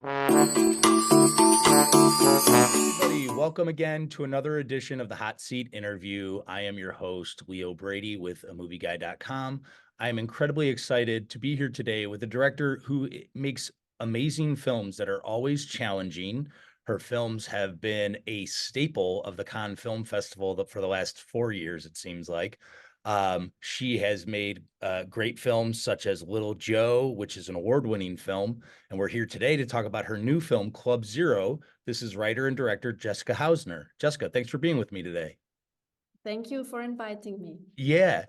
Everybody, welcome again to another edition of the Hot Seat Interview. I am your host, Leo Brady with AMovieGuy.com. I am incredibly excited to be here today with a director who makes amazing films that are always challenging. Her films have been a staple of the Cannes Film Festival for the last 4 years, it seems like. She has made great films such as Little Joe, which is an award-winning film, and we're here today to talk about her new film, Club Zero. This is writer and director Jessica Hausner. Jessica, thanks for being with me today. Thank you for inviting me. Yeah.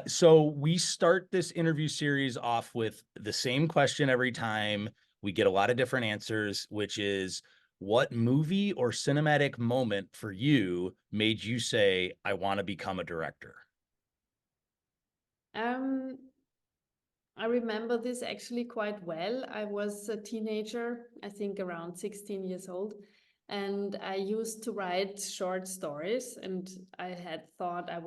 So we start this interview series off with the same question every time. We get a lot of different answers, which is what movie or cinematic moment for you made you say, I want to become a director? Um, I remember this actually quite well. I was a teenager, I think around 16 years old, and I used to write short stories, and I had thought I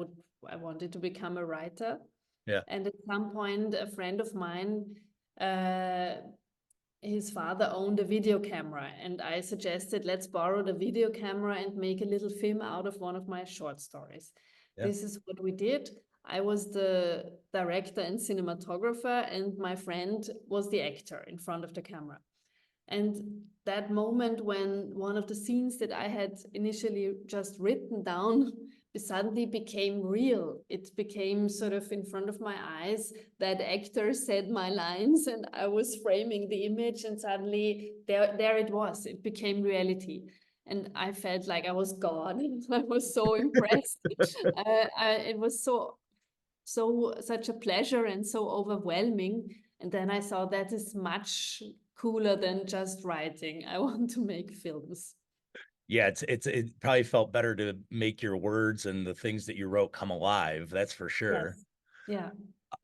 wanted to become a writer. Yeah. And at some point, a friend of mine, uh, his father owned a video camera, and I suggested, let's borrow the video camera and make a little film out of one of my short stories. Yeah. This is what we did. I was the director and cinematographer, and my friend was the actor in front of the camera. And that moment when one of the scenes that I had initially just written down suddenly became real. It became sort of in front of my eyes. That actor said my lines and I was framing the image, and suddenly there it was. It became reality. And I felt like I was God. I was so impressed. It was such a pleasure and so overwhelming. And then I saw that is much cooler than just writing. I want to make films. Yeah, it probably felt better to make your words and the things that you wrote come alive. That's for sure. Yes.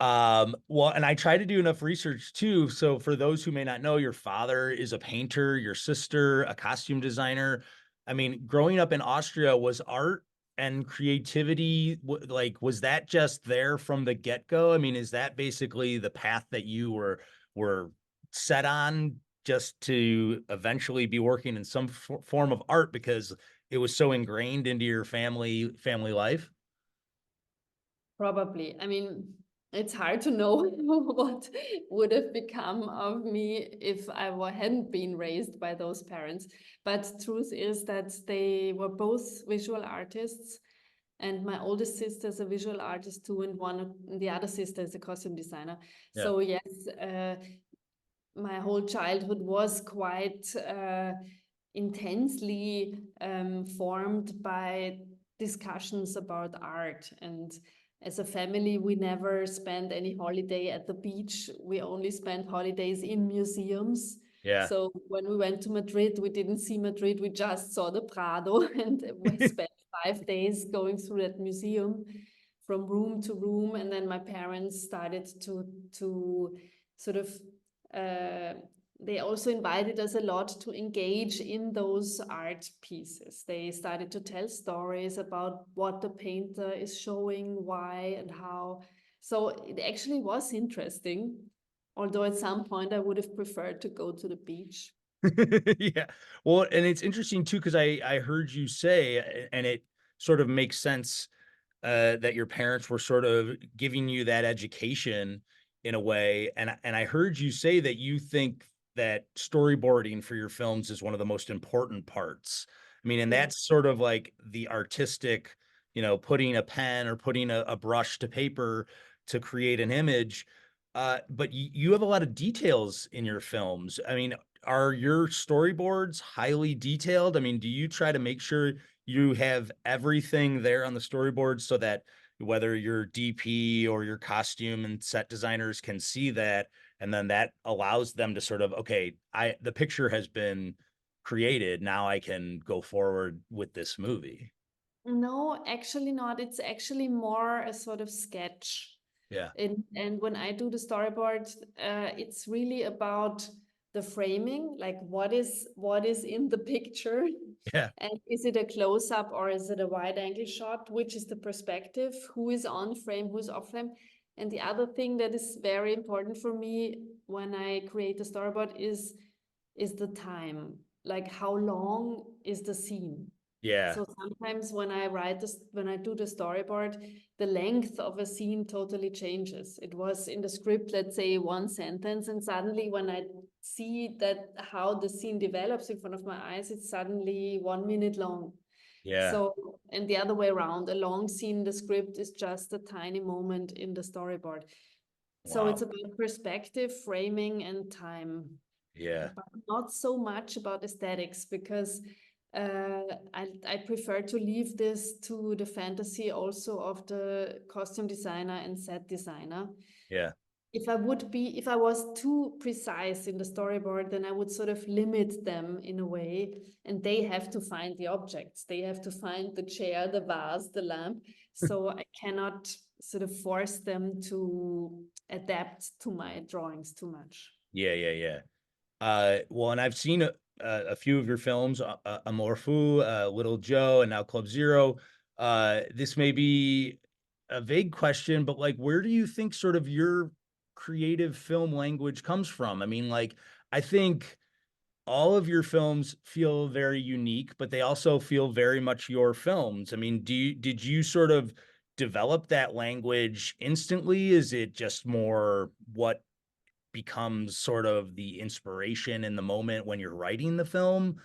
Yeah. Well, and I try to do enough research too. So for those who may not know, your father is a painter, your sister, a costume designer. I mean, growing up in Austria, was art and creativity like, was that just there from the get-go? I mean, is that basically the path that you were set on just to eventually be working in some form of art because it was so ingrained into your family life? Probably. I mean, it's hard to know what would have become of me if hadn't been raised by those parents. But truth is that they were both visual artists, and my oldest sister is a visual artist too, and the other sister is a costume designer. Yeah. So yes, my whole childhood was quite intensely formed by discussions about art. And as a family, we never spent any holiday at the beach. We only spent holidays in museums. Yeah. So when we went to Madrid, we didn't see Madrid, we just saw the Prado and we spent 5 days going through that museum from room to room. And then my parents started to sort of uh, they also invited us a lot to engage in those art pieces. They started to tell stories about what the painter is showing, why and how. So it actually was interesting, although at some point I would have preferred to go to the beach. Yeah. Well, and it's interesting too, because I heard you say, and it sort of makes sense, that your parents were sort of giving you that education in a way. And I heard you say that you think that storyboarding for your films is one of the most important parts. I mean, and Yeah. that's sort of like the artistic, putting a pen or putting a brush to paper to create an image. But you have a lot of details in your films. I mean, are your storyboards highly detailed? I mean, do you try to make sure you have everything there on the storyboard so that whether your DP or your costume and set designers can see that, and then that allows them to sort of, okay, the picture has been created, now I can go forward with this movie? No, actually not. It's actually more a sort of sketch. Yeah. And when I do the storyboard, it's really about the framing, like what is in the picture, Yeah. and is it a close up or is it a wide angle shot? Which is the perspective? Who is on frame? Who's off frame? And the other thing that is very important for me when I create a storyboard is is the time. Like how long is the scene? Yeah. So sometimes when I when I do the storyboard, the length of a scene totally changes. It was in the script, let's say one sentence, and suddenly when I see that how the scene develops in front of my eyes, it's suddenly 1 minute long. Yeah. So, and the other way around, a long scene in the script is just a tiny moment in the storyboard. So Wow. it's about perspective, framing, and time, Yeah. but not so much about aesthetics because I prefer to leave this to the fantasy also of the costume designer and set designer. Yeah. If I was too precise in the storyboard, then I would sort of limit them in a way, and they have to find the objects. They have to find the chair, the vase, the lamp. So I cannot sort of force them to adapt to my drawings too much. Yeah. Yeah. Yeah. Well, and I've seen a few of your films, Amorfu, Little Joe, and now Club Zero. This may be a vague question, but like, where do you think sort of your creative film language comes from? I mean, like, I think all of your films feel very unique, but they also feel very much your films. I mean, did you sort of develop that language instantly? Is it just more what becomes sort of the inspiration in the moment when you're writing the film?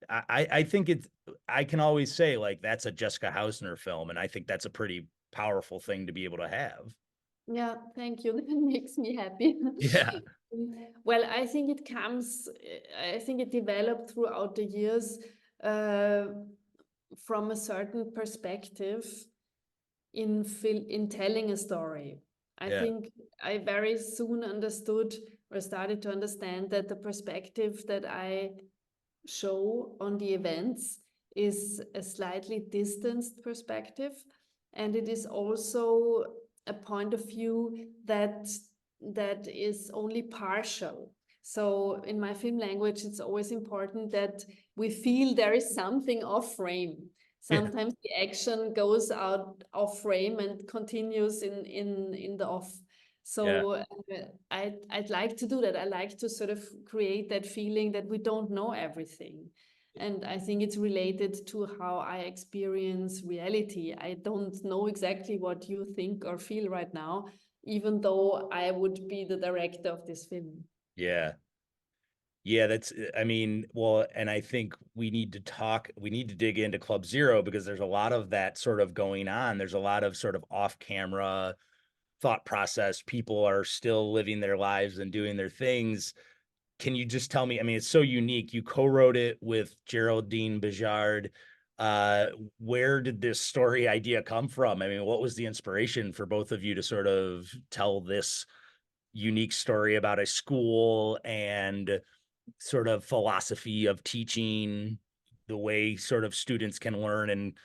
I think it's I can always say like that's a Jessica Hausner film, and I think that's a pretty powerful thing to be able to have. Yeah, thank you. That makes me happy. Yeah. Well, I think it comes, I think it developed throughout the years uh, from a certain perspective in telling a story. I Yeah. think I very soon understood or started to understand that the perspective that I show on the events is a slightly distanced perspective, and it is also a point of view that is only partial. So in my film language, it's always important that we feel there is something off frame. Yeah. Sometimes the action goes out off frame and continues in the off. Yeah. So I'd like to do that. I like to sort of create that feeling that we don't know everything. And I think it's related to how I experience reality. I don't know exactly what you think or feel right now, even though I would be the director of this film. Yeah. Yeah, that's I mean, well, and I think we need to dig into Club Zero because there's a lot of that sort of going on. There's a lot of sort of off-camera thought process. People are still living their lives and doing their things. Can you just tell me, I mean, it's so unique. You co-wrote it with Geraldine Bijard. Uh, where did this story idea come from? I mean, what was the inspiration for both of you to sort of tell this unique story about a school and sort of philosophy of teaching, the way sort of students can learn and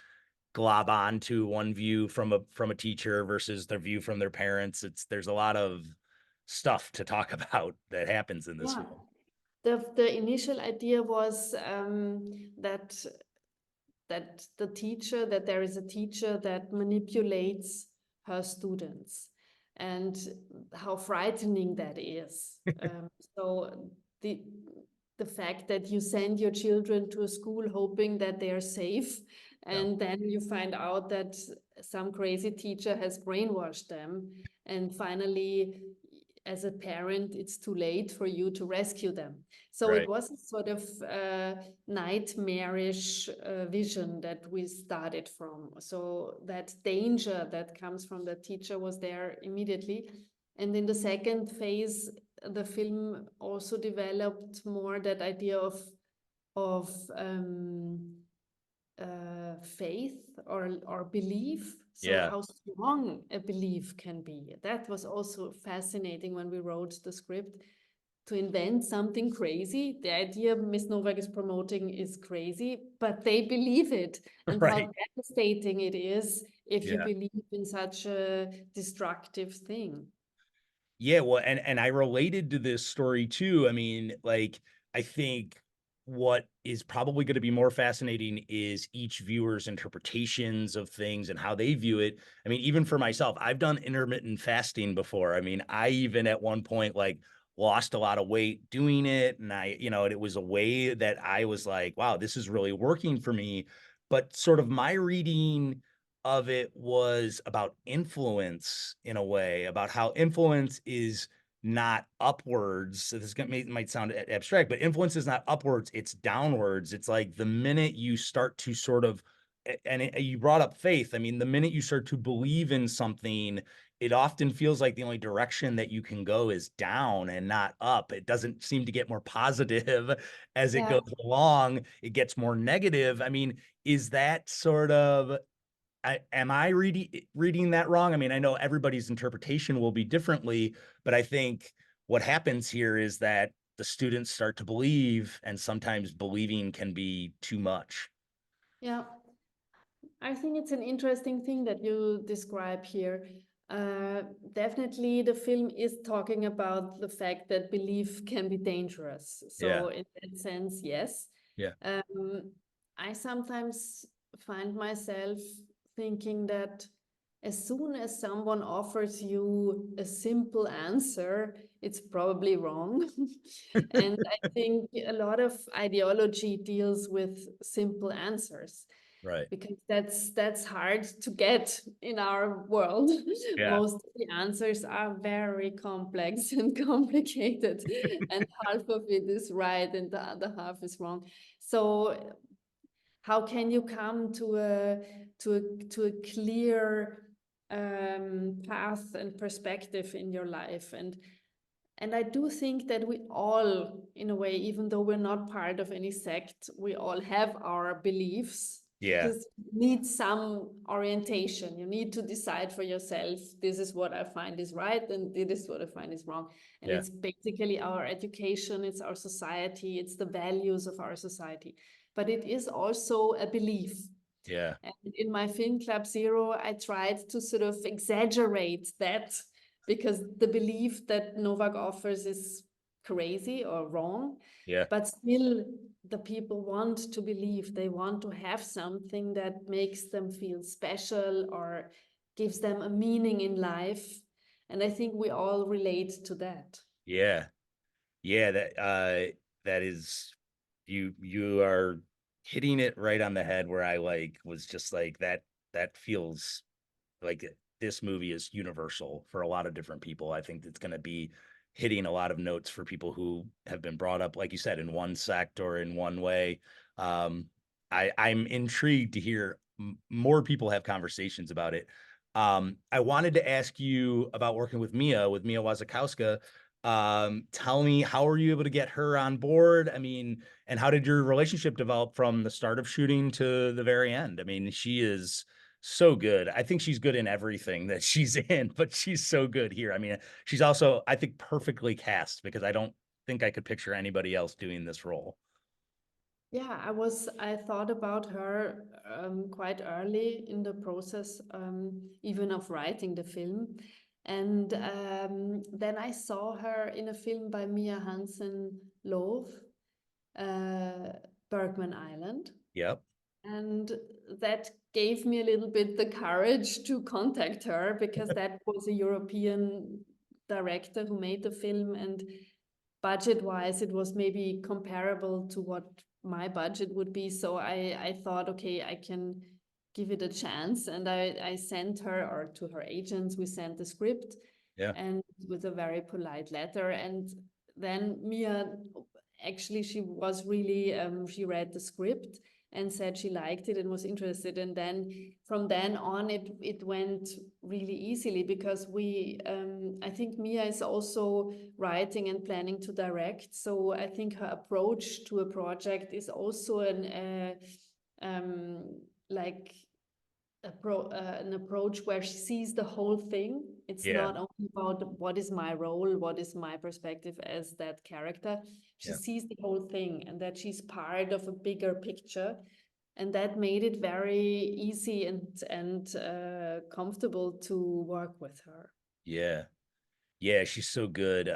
glob on to one view from a teacher versus their view from their parents? There's a lot of stuff to talk about that happens in this Yeah. film. The initial idea was that that there is a teacher that manipulates her students, and how frightening that is. So the the fact that you send your children to a school hoping that they are safe, Yeah. and then you find out that some crazy teacher has brainwashed them, and finally, as a parent, it's too late for you to rescue them. So it Right. was a sort of nightmarish vision that we started from. So that danger that comes from the teacher was there immediately. And in the second phase, the film also developed more that idea of faith or belief. So Yeah. how strong a belief can be. That was also fascinating when we wrote the script, to invent something crazy. The idea Miss Novak is promoting is crazy, but they believe it. And how Right. devastating it is if you Yeah. believe in such a destructive thing. Yeah, well, and I related to this story too. I mean, like, I think what is probably going to be more fascinating is each viewer's interpretations of things and how they view it. I mean, even for myself, I've done intermittent fasting before. I mean, I even at one point like lost a lot of weight doing it. And it was a way that I was like, wow, this is really working for me. But sort of my reading of it was about influence in a way, about how influence is not upwards. So might sound abstract, but influence is not upwards, it's downwards. It's like the minute you start to sort of, you brought up faith. I mean, the minute you start to believe in something, it often feels like the only direction that you can go is down and not up. It doesn't seem to get more positive as it Yeah. goes along. It gets more negative. I mean, is that sort of, am I reading that wrong? I mean, I know everybody's interpretation will be differently, but I think what happens here is that the students start to believe, and sometimes believing can be too much. Yeah. I think it's an interesting thing that you describe here. Uh, Definitely, the film is talking about the fact that belief can be dangerous. Yeah, So, in that sense, yes. yeah, Um, I sometimes find myself thinking that as soon as someone offers you a simple answer, it's probably wrong. And I think a lot of ideology deals with simple answers right. because that's hard to get in our world. Yeah, Most of the answers are very complex and complicated, and half of it is right and the other half is wrong. So how can you come to a clear path and perspective in your life? And I do think that we all, in a way, even though we're not part of any sect, we all have our beliefs yeah, because you need some orientation. You need to decide for yourself, this is what I find is right and this is what I find is wrong. And yeah, it's basically our education, it's our society, it's the values of our society. But it is also a belief. yeah, And in my Film Club Zero, I tried to sort of exaggerate that because the belief that Novak offers is crazy or wrong. yeah, But still, the people want to believe. They want to have something that makes them feel special or gives them a meaning in life. And I think we all relate to that. yeah. Yeah, that is, you are hitting it right on the head, where I like was just like that feels like this movie is universal for a lot of different people. I think it's going to be hitting a lot of notes for people who have been brought up, like you said, in one sect or in one way. Um, I'm intrigued to hear more people have conversations about it. I wanted to ask you about working with Mia Wasikowska. Tell me, how were you able to get her on board? I mean, and how did your relationship develop from the start of shooting to the very end? I mean, she is so good. I think she's good in everything that she's in, but she's so good here. I mean, she's also, I think, perfectly cast, because I don't think I could picture anybody else doing this role. Yeah, I thought about her quite early in the process, even of writing the film. And then I saw her in a film by Mia Hansen Love, uh, Bergman Island. Yep. And that gave me a little bit the courage to contact her because that was a European director who made the film, and budget-wise, it was maybe comparable to what my budget would be. So I thought, okay, I can give it a chance. And I sent her, or to her agents, we sent the script Yeah. and with a very polite letter. And then Mia, actually, she was really, she read the script and said she liked it and was interested. And then from then on, it went really easily because I think Mia is also writing and planning to direct. So I think her approach to a project is also like an approach where she sees the whole thing. It's Yeah. not only about what is my role, what is my perspective as that character. She Yeah. sees the whole thing and that she's part of a bigger picture. And that made it very easy and comfortable to work with her. Yeah. Yeah, she's so good.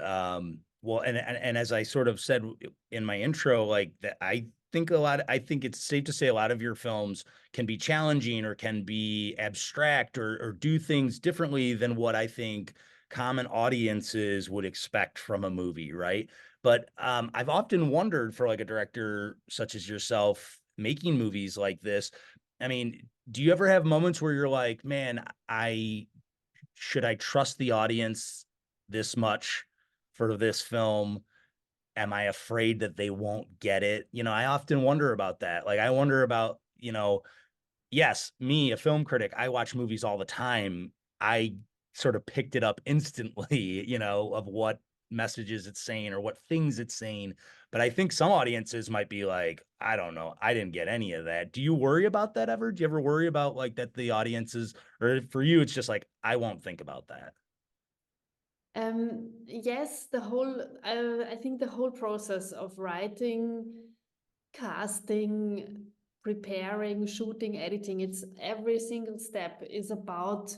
Well, and as I sort of said in my intro, like that, I think it's safe to say a lot of your films can be challenging or can be abstract or do things differently than what I think common audiences would expect from a movie, right? But I've often wondered for like a director such as yourself making movies like this. I mean, do you ever have moments where you're like, man, I should I trust the audience this much for this film? Am I afraid that they won't get it? I often wonder about that. Like, I wonder about, yes, me, a film critic, I watch movies all the time. I sort of picked it up instantly, of what messages it's saying or what things it's saying. But I think some audiences might be like, I don't know, I didn't get any of that. Do you worry about that ever? Do you ever worry about like that the audiences, or for you, it's just like, I won't think about that? Yes, I think the whole process of writing, casting, preparing, shooting, editing, it's every single step is about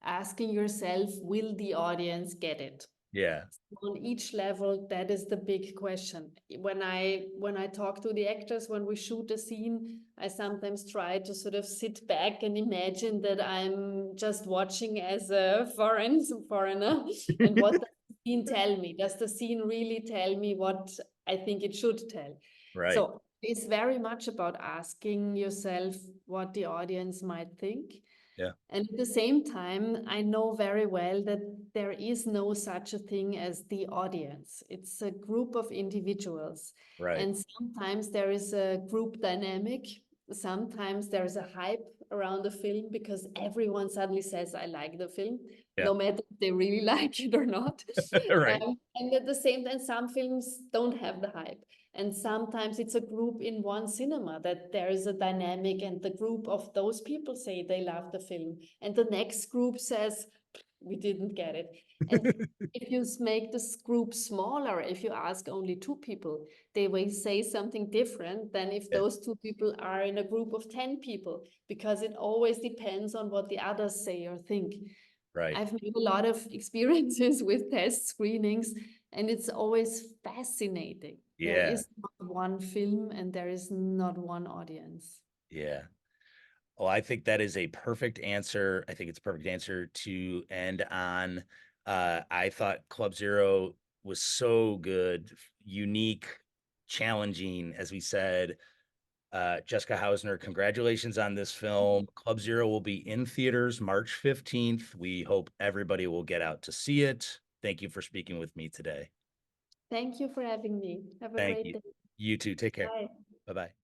asking yourself, will the audience get it? Yeah. On each level, that is the big question. When I talk to the actors, when we shoot a scene, I sometimes try to sort of sit back and imagine that I'm just watching as a foreigner, and what does the scene tell me? Does the scene really tell me what I think it should tell? Right. So it's very much about asking yourself what the audience might think. Yeah. And at the same time, I know very well that there is no such a thing as the audience. It's a group of individuals. Right. And sometimes there is a group dynamic. Sometimes there is a hype around the film because everyone suddenly says, I like the film, Yeah. no matter if they really like it or not. Right. And at the same time, some films don't have the hype. And sometimes it's a group in one cinema that there is a dynamic, and the group of those people say they love the film. And the next group says, we didn't get it. And if you make this group smaller, if you ask only two people, they will say something different than if Yeah. those two people are in a group of 10 people, because it always depends on what the others say or think. Right. I've made a lot of experiences with test screenings, and it's always fascinating. There Yeah. is not one film and there is not one audience. Yeah. Oh, I think that is a perfect answer. I think it's a perfect answer to end on. I thought Club Zero was so good, unique, challenging, as we said. Jessica Hausner, congratulations on this film. Club Zero will be in theaters March 15th. We hope everybody will get out to see it. Thank you for speaking with me today. Thank you for having me. Have a Thank great you. day. You too. Take care. Bye. Bye bye.